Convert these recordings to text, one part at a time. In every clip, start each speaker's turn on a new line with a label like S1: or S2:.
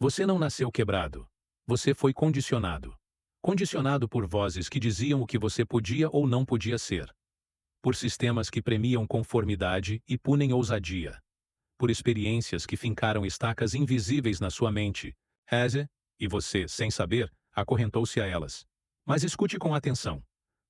S1: Você não nasceu quebrado. Você foi condicionado. Condicionado por vozes que diziam o que você podia ou não podia ser. Por sistemas que premiam conformidade e punem ousadia. Por experiências que fincaram estacas invisíveis na sua mente. E você, sem saber, acorrentou-se a elas. Mas escute com atenção.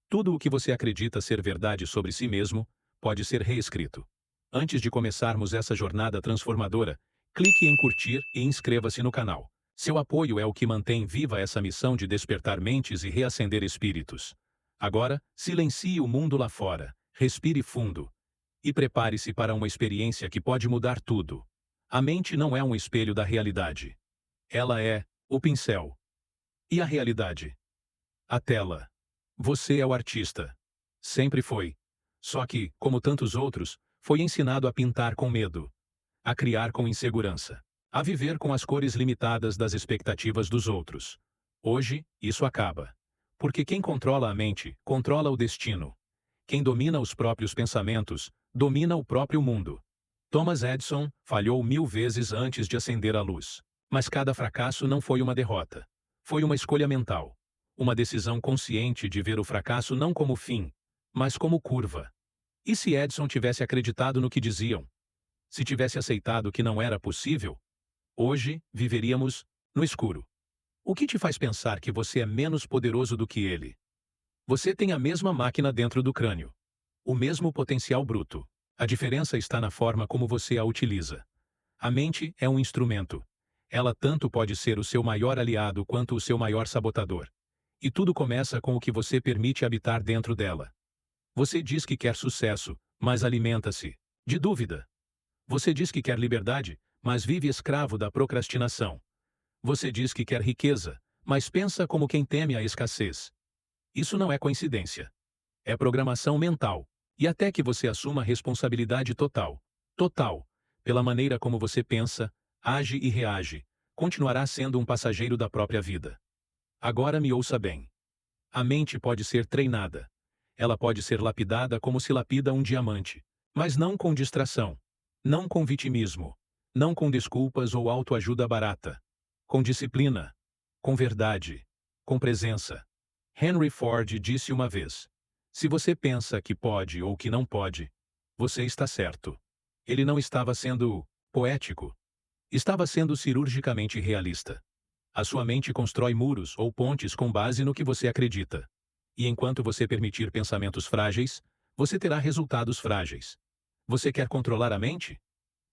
S1: Tudo o que você acredita ser verdade sobre si mesmo pode ser reescrito. Antes de começarmos essa jornada transformadora, clique em curtir e inscreva-se no canal. Seu apoio é o que mantém viva essa missão de despertar mentes e reacender espíritos. Agora, silencie o mundo lá fora, respire fundo e prepare-se para uma experiência que pode mudar tudo. A mente não é um espelho da realidade. Ela é o pincel. E a realidade? A tela. Você é o artista. Sempre foi. Só que, como tantos outros, foi ensinado a pintar com medo, a criar com insegurança, a viver com as cores limitadas das expectativas dos outros. Hoje, isso acaba. Porque quem controla a mente, controla o destino. Quem domina os próprios pensamentos, domina o próprio mundo. Thomas Edison falhou 1000 vezes antes de acender a luz. Mas cada fracasso não foi uma derrota. Foi uma escolha mental. Uma decisão consciente de ver o fracasso não como fim, mas como curva. E se Edison tivesse acreditado no que diziam? Se tivesse aceitado que não era possível? Hoje, viveríamos no escuro. O que te faz pensar que você é menos poderoso do que ele? Você tem a mesma máquina dentro do crânio. O mesmo potencial bruto. A diferença está na forma como você a utiliza. A mente é um instrumento. Ela tanto pode ser o seu maior aliado quanto o seu maior sabotador. E tudo começa com o que você permite habitar dentro dela. Você diz que quer sucesso, mas alimenta-se de dúvida. Você diz que quer liberdade, mas vive escravo da procrastinação. Você diz que quer riqueza, mas pensa como quem teme a escassez. Isso não é coincidência. É programação mental. E até que você assuma responsabilidade total, pela maneira como você pensa, age e reage, continuará sendo um passageiro da própria vida. Agora me ouça bem. A mente pode ser treinada. Ela pode ser lapidada como se lapida um diamante. Mas não com distração. Não com vitimismo. Não com desculpas ou autoajuda barata. Com disciplina. Com verdade. Com presença. Henry Ford disse uma vez: se você pensa que pode ou que não pode, você está certo. Ele não estava sendo poético. Estava sendo cirurgicamente realista. A sua mente constrói muros ou pontes com base no que você acredita. E enquanto você permitir pensamentos frágeis, você terá resultados frágeis. Você quer controlar a mente?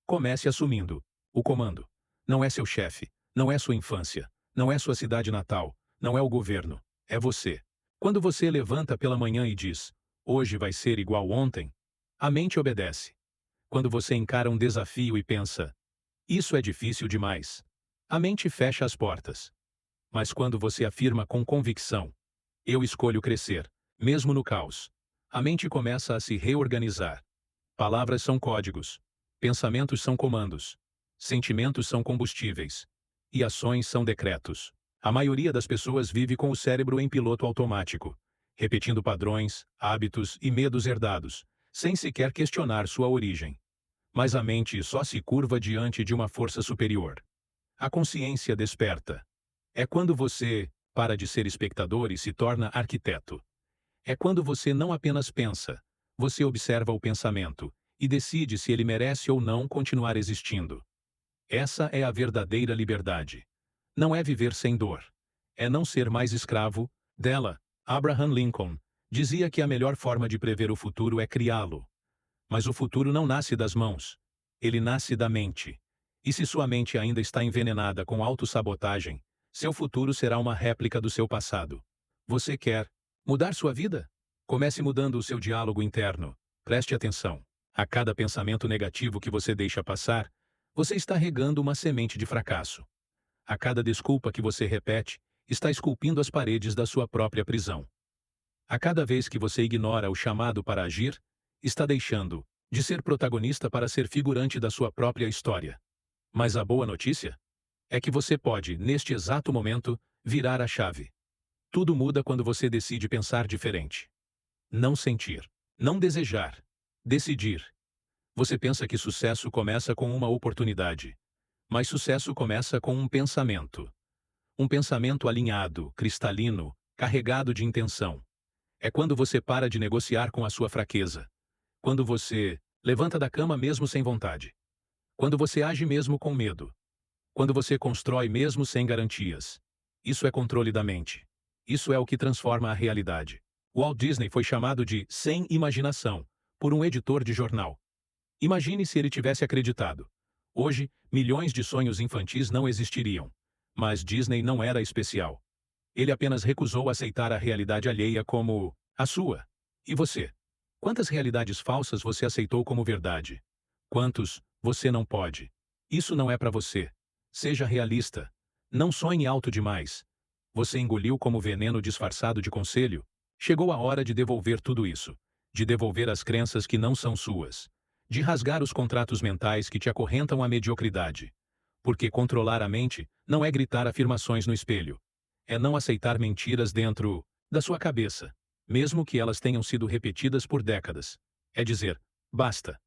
S1: Comece assumindo o comando. Não é seu chefe, não é sua infância, não é sua cidade natal, não é o governo, é você. Quando você levanta pela manhã e diz: hoje vai ser igual ontem, a mente obedece. Quando você encara um desafio e pensa: isso é difícil demais, a mente fecha as portas. Mas quando você afirma com convicção: eu escolho crescer, mesmo no caos, a mente começa a se reorganizar. Palavras são códigos. Pensamentos são comandos. Sentimentos são combustíveis. E ações são decretos. A maioria das pessoas vive com o cérebro em piloto automático, repetindo padrões, hábitos e medos herdados, sem sequer questionar sua origem. Mas a mente só se curva diante de uma força superior. A consciência desperta. É quando você para de ser espectador e se torna arquiteto. É quando você não apenas pensa, você observa o pensamento e decide se ele merece ou não continuar existindo. Essa é a verdadeira liberdade. Não é viver sem dor. É não ser mais escravo dela. Abraham Lincoln dizia que a melhor forma de prever o futuro é criá-lo. Mas o futuro não nasce das mãos. Ele nasce da mente. E se sua mente ainda está envenenada com autossabotagem, seu futuro será uma réplica do seu passado. Você quer mudar sua vida? Comece mudando o seu diálogo interno. Preste atenção. A cada pensamento negativo que você deixa passar, você está regando uma semente de fracasso. A cada desculpa que você repete, está esculpindo as paredes da sua própria prisão. A cada vez que você ignora o chamado para agir, está deixando de ser protagonista para ser figurante da sua própria história. Mas a boa notícia é que você pode, neste exato momento, virar a chave. Tudo muda quando você decide pensar diferente. Não sentir. Não desejar. Decidir. Você pensa que sucesso começa com uma oportunidade. Mas sucesso começa com um pensamento. Um pensamento alinhado, cristalino, carregado de intenção. É quando você para de negociar com a sua fraqueza. Quando você levanta da cama mesmo sem vontade. Quando você age mesmo com medo. Quando você constrói mesmo sem garantias. Isso é controle da mente. Isso é o que transforma a realidade. Walt Disney foi chamado de sem imaginação por um editor de jornal. Imagine se ele tivesse acreditado. Hoje, milhões de sonhos infantis não existiriam. Mas Disney não era especial. Ele apenas recusou aceitar a realidade alheia como a sua. E você? Quantas realidades falsas você aceitou como verdade? Quantos você não pode? Isso não é para você. Seja realista. Não sonhe alto demais. Você engoliu como veneno disfarçado de conselho? Chegou a hora de devolver tudo isso. De devolver as crenças que não são suas. De rasgar os contratos mentais que te acorrentam à mediocridade. Porque controlar a mente não é gritar afirmações no espelho. É não aceitar mentiras dentro da sua cabeça, mesmo que elas tenham sido repetidas por décadas. É dizer, basta.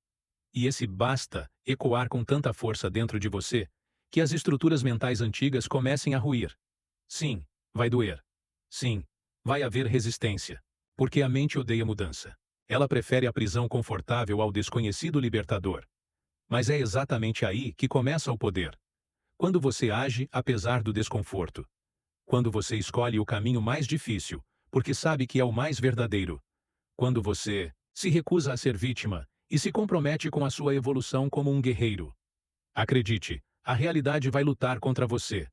S1: E esse basta ecoar com tanta força dentro de você, que as estruturas mentais antigas comecem a ruir. Sim, vai doer. Sim, vai haver resistência. Porque a mente odeia mudança. Ela prefere a prisão confortável ao desconhecido libertador. Mas é exatamente aí que começa o poder. Quando você age apesar do desconforto. Quando você escolhe o caminho mais difícil, porque sabe que é o mais verdadeiro. Quando você se recusa a ser vítima e se compromete com a sua evolução como um guerreiro. Acredite, a realidade vai lutar contra você.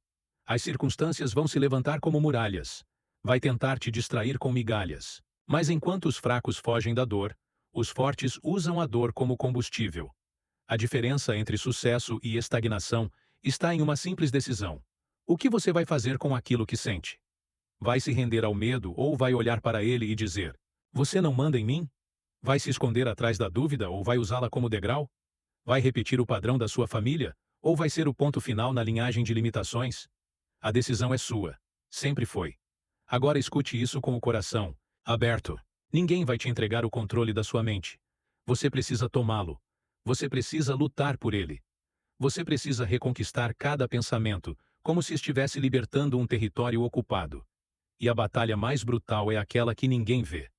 S1: As circunstâncias vão se levantar como muralhas. Vai tentar te distrair com migalhas. Mas enquanto os fracos fogem da dor, os fortes usam a dor como combustível. A diferença entre sucesso e estagnação está em uma simples decisão. O que você vai fazer com aquilo que sente? Vai se render ao medo ou vai olhar para ele e dizer: você não manda em mim? Vai se esconder atrás da dúvida ou vai usá-la como degrau? Vai repetir o padrão da sua família ou vai ser o ponto final na linhagem de limitações? A decisão é sua. Sempre foi. Agora escute isso com o coração aberto. Ninguém vai te entregar o controle da sua mente. Você precisa tomá-lo. Você precisa lutar por ele. Você precisa reconquistar cada pensamento, como se estivesse libertando um território ocupado. E a batalha mais brutal é aquela que ninguém vê.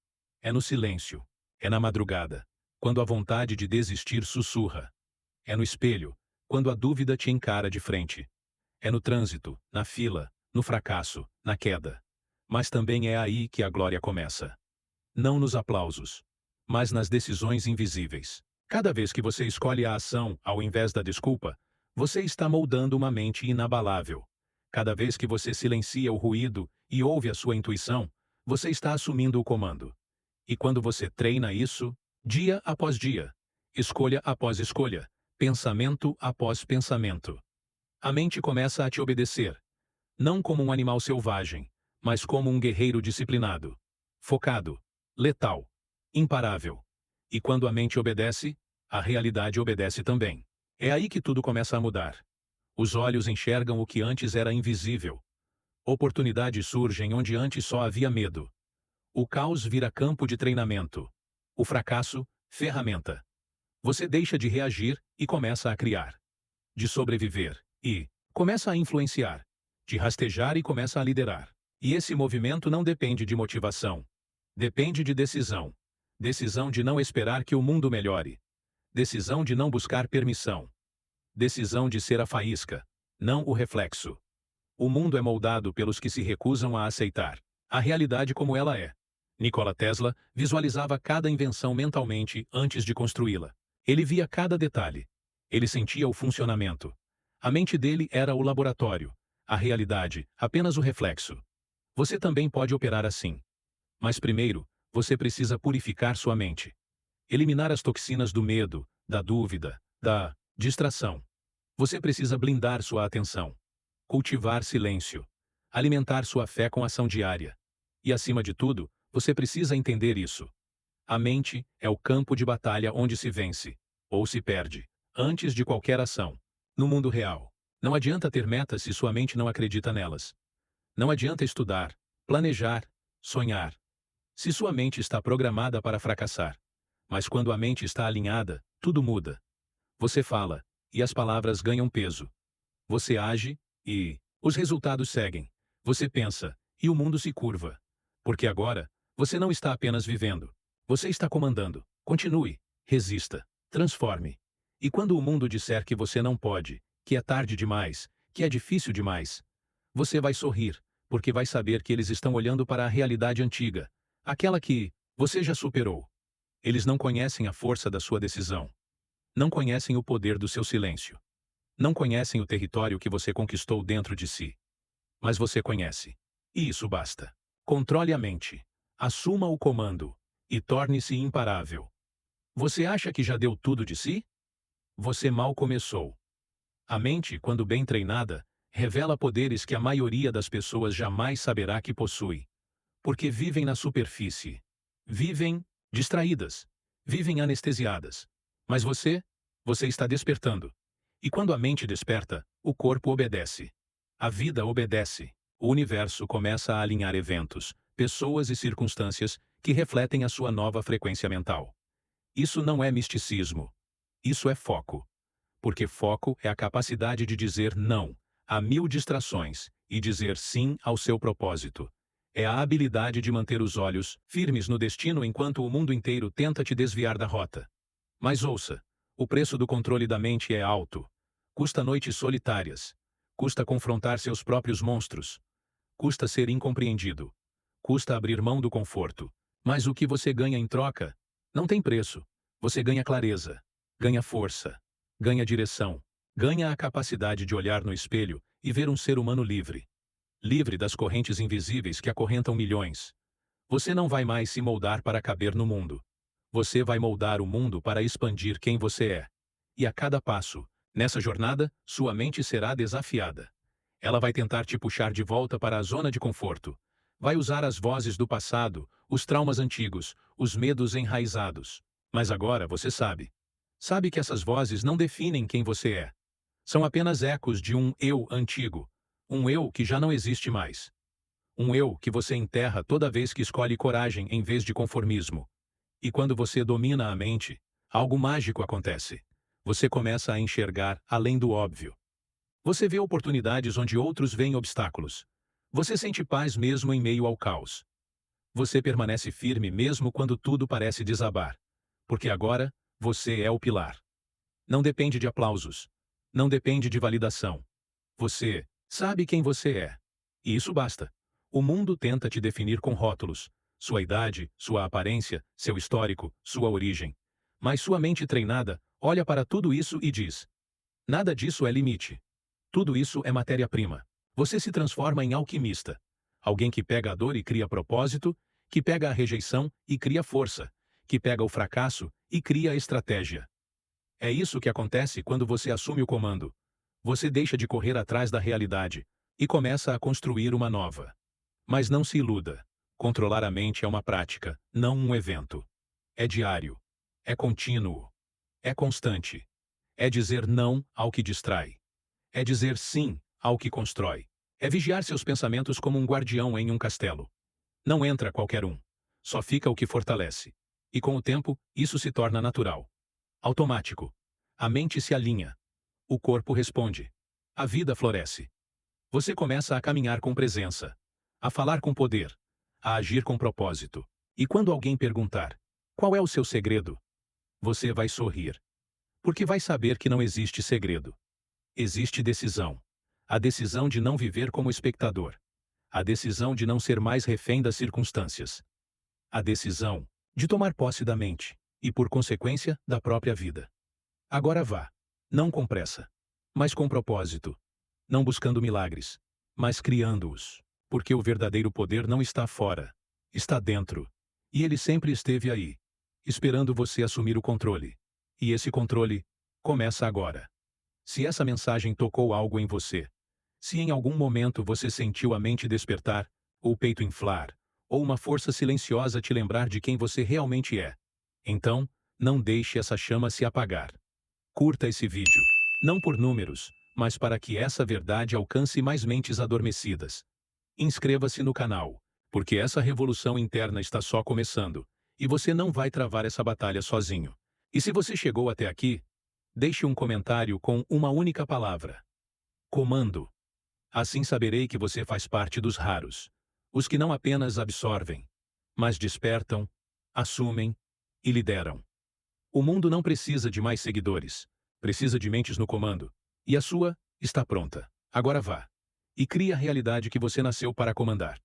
S1: É no silêncio. É na madrugada. Quando a vontade de desistir sussurra. É no espelho. Quando a dúvida te encara de frente. É no trânsito, na fila, no fracasso, na queda. Mas também é aí que a glória começa. Não nos aplausos, mas nas decisões invisíveis. Cada vez que você escolhe a ação ao invés da desculpa, você está moldando uma mente inabalável. Cada vez que você silencia o ruído e ouve a sua intuição, você está assumindo o comando. E quando você treina isso, dia após dia, escolha após escolha, pensamento após pensamento, a mente começa a te obedecer. Não como um animal selvagem, mas como um guerreiro disciplinado, focado, letal, imparável. E quando a mente obedece, a realidade obedece também. É aí que tudo começa a mudar. Os olhos enxergam o que antes era invisível. Oportunidades surgem onde antes só havia medo. O caos vira campo de treinamento. O fracasso, ferramenta. Você deixa de reagir e começa a criar. De sobreviver e começa a influenciar. De rastejar e começa a liderar. E esse movimento não depende de motivação. Depende de decisão. Decisão de não esperar que o mundo melhore. Decisão de não buscar permissão. Decisão de ser a faísca, não o reflexo. O mundo é moldado pelos que se recusam a aceitar a realidade como ela é. Nikola Tesla visualizava cada invenção mentalmente antes de construí-la. Ele via cada detalhe. Ele sentia o funcionamento. A mente dele era o laboratório. A realidade, apenas o reflexo. Você também pode operar assim. Mas primeiro, você precisa purificar sua mente. Eliminar as toxinas do medo, da dúvida, da distração. Você precisa blindar sua atenção. Cultivar silêncio. Alimentar sua fé com ação diária. E acima de tudo, você precisa entender isso. A mente é o campo de batalha onde se vence, ou se perde, antes de qualquer ação. No mundo real, não adianta ter metas se sua mente não acredita nelas. Não adianta estudar, planejar, sonhar, se sua mente está programada para fracassar. Mas quando a mente está alinhada, tudo muda. Você fala, e as palavras ganham peso. Você age, e os resultados seguem. Você pensa, e o mundo se curva. Porque agora, você não está apenas vivendo. Você está comandando. Continue, resista, transforme. E quando o mundo disser que você não pode, que é tarde demais, que é difícil demais, você vai sorrir, porque vai saber que eles estão olhando para a realidade antiga, aquela que você já superou. Eles não conhecem a força da sua decisão. Não conhecem o poder do seu silêncio. Não conhecem o território que você conquistou dentro de si. Mas você conhece. E isso basta. Controle a mente. Assuma o comando. E torne-se imparável. Você acha que já deu tudo de si? Você mal começou. A mente, quando bem treinada, revela poderes que a maioria das pessoas jamais saberá que possui. Porque vivem na superfície. Vivem distraídas. Vivem anestesiadas. Mas você está despertando. E quando a mente desperta, o corpo obedece. A vida obedece. O universo começa a alinhar eventos, pessoas e circunstâncias que refletem a sua nova frequência mental. Isso não é misticismo. Isso é foco. Porque foco é a capacidade de dizer não a 1000 distrações e dizer sim ao seu propósito. É a habilidade de manter os olhos firmes no destino enquanto o mundo inteiro tenta te desviar da rota. Mas ouça, o preço do controle da mente é alto. Custa noites solitárias. Custa confrontar seus próprios monstros. Custa ser incompreendido. Custa abrir mão do conforto. Mas o que você ganha em troca? Não tem preço. Você ganha clareza. Ganha força. Ganha direção. Ganha a capacidade de olhar no espelho e ver um ser humano livre. Livre das correntes invisíveis que acorrentam milhões. Você não vai mais se moldar para caber no mundo. Você vai moldar o mundo para expandir quem você é. E a cada passo, nessa jornada, sua mente será desafiada. Ela vai tentar te puxar de volta para a zona de conforto. Vai usar as vozes do passado, os traumas antigos, os medos enraizados. Mas agora você sabe. Sabe que essas vozes não definem quem você é. São apenas ecos de um eu antigo. Um eu que já não existe mais. Um eu que você enterra toda vez que escolhe coragem em vez de conformismo. E quando você domina a mente, algo mágico acontece. Você começa a enxergar além do óbvio. Você vê oportunidades onde outros veem obstáculos. Você sente paz mesmo em meio ao caos. Você permanece firme mesmo quando tudo parece desabar. Porque agora, você é o pilar. Não depende de aplausos. Não depende de validação. Você sabe quem você é. E isso basta. O mundo tenta te definir com rótulos. Sua idade, sua aparência, seu histórico, sua origem. Mas sua mente treinada olha para tudo isso e diz: nada disso é limite. Tudo isso é matéria-prima. Você se transforma em alquimista. Alguém que pega a dor e cria propósito, que pega a rejeição e cria força, que pega o fracasso e cria estratégia. É isso que acontece quando você assume o comando. Você deixa de correr atrás da realidade e começa a construir uma nova. Mas não se iluda. Controlar a mente é uma prática, não um evento. É diário. É contínuo. É constante. É dizer não ao que distrai. É dizer sim ao que constrói. É vigiar seus pensamentos como um guardião em um castelo. Não entra qualquer um. Só fica o que fortalece. E com o tempo, isso se torna natural. Automático. A mente se alinha. O corpo responde. A vida floresce. Você começa a caminhar com presença. A falar com poder. A agir com propósito. E quando alguém perguntar: qual é o seu segredo? Você vai sorrir. Porque vai saber que não existe segredo. Existe decisão. A decisão de não viver como espectador. A decisão de não ser mais refém das circunstâncias. A decisão de tomar posse da mente e, por consequência, da própria vida. Agora vá. Não com pressa, mas com propósito. Não buscando milagres, mas criando-os. Porque o verdadeiro poder não está fora. Está dentro. E ele sempre esteve aí, esperando você assumir o controle. E esse controle começa agora. Se essa mensagem tocou algo em você, se em algum momento você sentiu a mente despertar, ou o peito inflar, ou uma força silenciosa te lembrar de quem você realmente é, então, não deixe essa chama se apagar. Curta esse vídeo, não por números, mas para que essa verdade alcance mais mentes adormecidas. Inscreva-se no canal, porque essa revolução interna está só começando, e você não vai travar essa batalha sozinho. E se você chegou até aqui, deixe um comentário com uma única palavra: Comando. Assim saberei que você faz parte dos raros, os que não apenas absorvem, mas despertam, assumem e lideram. O mundo não precisa de mais seguidores, precisa de mentes no comando, e a sua está pronta. Agora vá e crie a realidade que você nasceu para comandar.